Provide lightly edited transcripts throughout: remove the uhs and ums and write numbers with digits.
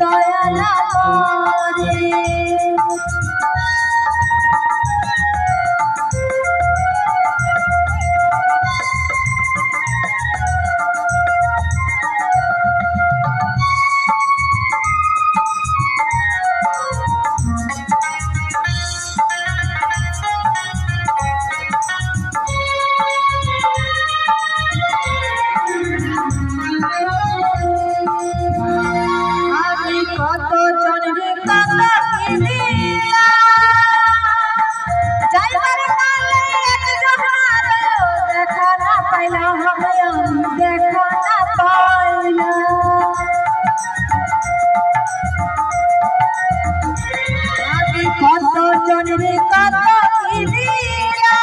দয়ালা কত জনের কথা কিনিয়া যাইবার কালে একজনের দেখা না পাইলাম আমি দেখা না পাইলাম আমি কত জনের কথা কিনিয়া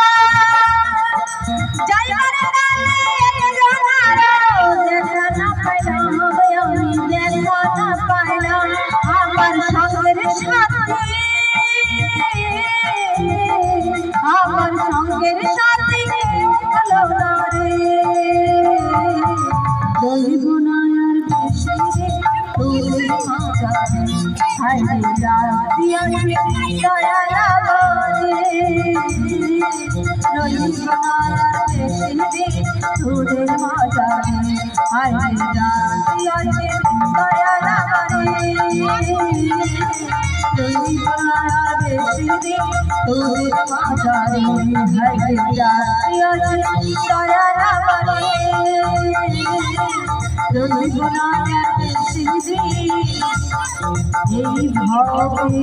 যাইবার কালে একজনের দেখা না পাইলাম আমি দেখা না পাইলাম আমার সঙ্গের সাথী হলো না রে বলব না আর বেশি রে তোর মাঝে হায় রাতিয়া দয়ালা বলে বলব না আর বেশি রে তোর মাঝে হায় রাতিয়া দয়ালা বলে তোর মাঝারে হাইরা দয়ালা বলে এই ভবে